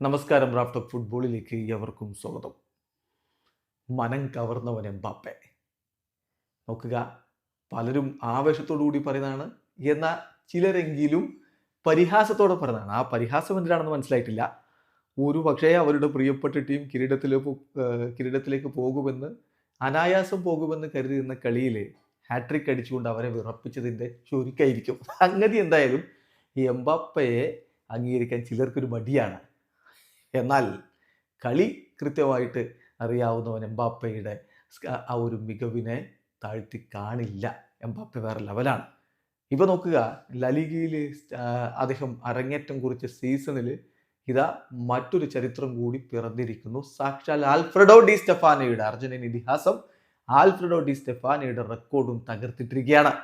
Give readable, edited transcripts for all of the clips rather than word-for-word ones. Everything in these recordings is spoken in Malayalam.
നമസ്കാരം. റാഫ്റ്റ് ഓഫ് ഫുട്ബോളിലേക്ക് എവർക്കും സ്വാഗതം. മനം കവർന്നവൻ എംബാപ്പെ. നോക്കുക, പലരും ആവേശത്തോടു കൂടി പറയുന്നതാണ്, എന്നാൽ ചിലരെങ്കിലും പരിഹാസത്തോടെ പറയുന്നതാണ്. ആ പരിഹാസം എന്തിനാണെന്ന് മനസ്സിലായിട്ടില്ല. ഒരു പക്ഷേ അവരുടെ പ്രിയപ്പെട്ട ടീം കിരീടത്തിലേക്ക് പോകുമെന്ന്, അനായാസം പോകുമെന്ന് കരുതിയിരുന്ന കളിയിൽ ഹാട്രിക് അടിച്ചുകൊണ്ട് അവരെ വിറപ്പിച്ചതിൻ്റെ ചുരുക്കായിരിക്കും. സംഗതി എന്തായാലും ഈ എംബാപ്പയെ അംഗീകരിക്കാൻ ചിലർക്കൊരു മടിയാണ്. എന്നാൽ കളി കൃത്യമായിട്ട് അറിയാവുന്നവൻ എംബാപ്പയുടെ ആ ഒരു മികവിനെ താഴ്ത്തി കാണില്ല. എംബാപ്പെ വേറെ ലെവലാണ്. ഇപ്പം നോക്കുക, ലലിഗയിൽ അദ്ദേഹം അരങ്ങേറ്റം കുറിച്ച സീസണിൽ ഇതാ മറ്റൊരു ചരിത്രം കൂടി പിറന്നിരിക്കുന്നു. സാക്ഷാൽ ആൽഫ്രെഡോ ഡി സ്റ്റെഫാനോയുടെ, അർജന്റീൻ ഇതിഹാസം ആൽഫ്രെഡോ ഡി സ്റ്റെഫാനോയുടെ റെക്കോർഡും തകർത്തിട്ടിരിക്കുകയാണ്.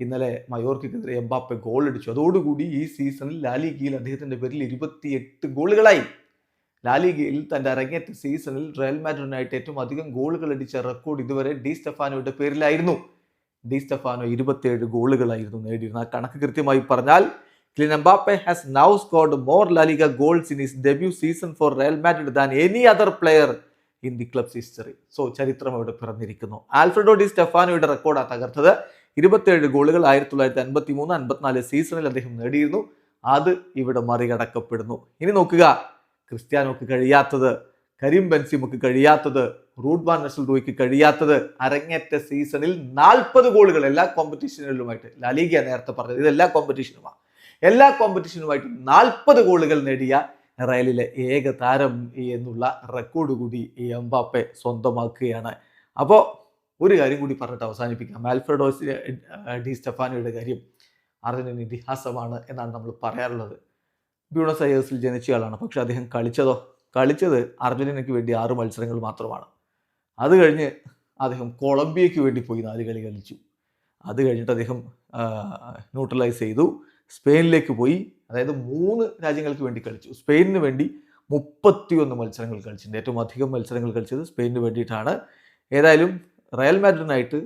ഇന്നലെ മയോർക്കെതിരെ എംബാപ്പെ ഗോൾ അടിച്ചു. അതോടുകൂടി ഈ സീസണിൽ ലാലിഗയിൽ അദ്ദേഹത്തിന്റെ പേരിൽ 28 ഗോളുകളായി. ലാലിഗയിൽ തന്റെ അരങ്ങേറ്റ സീസണിൽ റയൽ മാഡ്രിഡിനായിട്ട് ഏറ്റവും അധികം ഗോളുകൾ അടിച്ച റെക്കോർഡ് ഇതുവരെ ഡി സ്റ്റെഫാനോയുടെ പേരിലായിരുന്നു. ഡി സ്റ്റെഫാനോ 27 ഗോളുകളായിരുന്നു നേടിയിരുന്നത്. ആ കണക്ക് കൃത്യമായി പറഞ്ഞാൽ Kylian Mbappe has now scored more LaLiga goals in his debut season for Real Madrid than any other player in the club's history. So ചരിത്രം അവിടെ പിറന്നിരിക്കുന്നു. ആൽഫ്രെഡോ ഡി സ്റ്റെഫാനോയുടെ റെക്കോർഡാണ് തകർത്തത്. 27 ഗോളുകൾ 1953-54 സീസണിൽ അദ്ദേഹം നേടിയിരുന്നു. അത് ഇവിടെ മറികടക്കപ്പെടുന്നു. ഇനി നോക്കുക, ക്രിസ്ത്യാനോക്ക് കഴിയാത്തത്, കരീം ബെൻസിമക്ക് കഴിയാത്തത്, റൂഡ് വാൻ നിസ്റ്റൽറോയ്ക്ക് കഴിയാത്തത്, അരങ്ങേറ്റ സീസണിൽ 40 ഗോളുകൾ എല്ലാ കോമ്പറ്റീഷനുകളിലുമായിട്ട്, ലാലിഗ നേരത്തെ പറഞ്ഞത്, ഇത് എല്ലാ കോമ്പറ്റീഷനുമായിട്ട് 40 ഗോളുകൾ നേടിയ റയലിലെ ഏക താരം എന്നുള്ള റെക്കോർഡ് കൂടി ഈ എംബാപ്പെ സ്വന്തമാക്കുകയാണ്. അപ്പോൾ ഒരു കാര്യം കൂടി പറഞ്ഞിട്ട് അവസാനിപ്പിക്കാം. ആൽഫ്രെഡോ ഡി സ്റ്റെഫാനോയുടെ കാര്യം അർജന്റീൻ ഇതിഹാസമാണ് എന്നാണ് നമ്മൾ പറയാറുള്ളത്. ബ്യൂണസ് അയേഴ്സിൽ ജനിച്ചയാളാണ്. പക്ഷെ അദ്ദേഹം കളിച്ചത് അർജന്റീനയ്ക്ക് വേണ്ടി 6 മത്സരങ്ങൾ മാത്രമാണ്. അത് കഴിഞ്ഞ് അദ്ദേഹം കൊളംബിയയ്ക്ക് വേണ്ടി പോയി 4 കളി കളിച്ചു. അത് കഴിഞ്ഞിട്ട് അദ്ദേഹം ന്യൂട്രലൈസ് ചെയ്തു, സ്പെയിനിലേക്ക് പോയി. അതായത് 3 രാജ്യങ്ങൾക്ക് വേണ്ടി കളിച്ചു. സ്പെയിനിന് വേണ്ടി 31 മത്സരങ്ങൾ കളിച്ചിട്ടുണ്ട്. ഏറ്റവും അധികം മത്സരങ്ങൾ കളിച്ചത് സ്പെയിനിന് വേണ്ടിയിട്ടാണ്. ഏതായാലും റയൽ മാഡ്രിഡിനായിട്ട്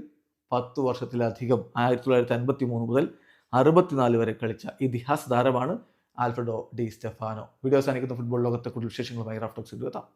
10 വർഷത്തിലധികം 1953 മുതൽ 64 വരെ കളിച്ച ഇതിഹാസ താരമാണ് ആൽഫ്രെഡോ ഡി സ്റ്റെഫാനോ. വീഡിയോ അവസാനിക്കുന്ന ഫുട്ബോൾ ലോകത്തെ കൂടുതൽ വിശേഷങ്ങളുമായി റാഫ്റ്റ് ടോക്സിൽ എത്താം.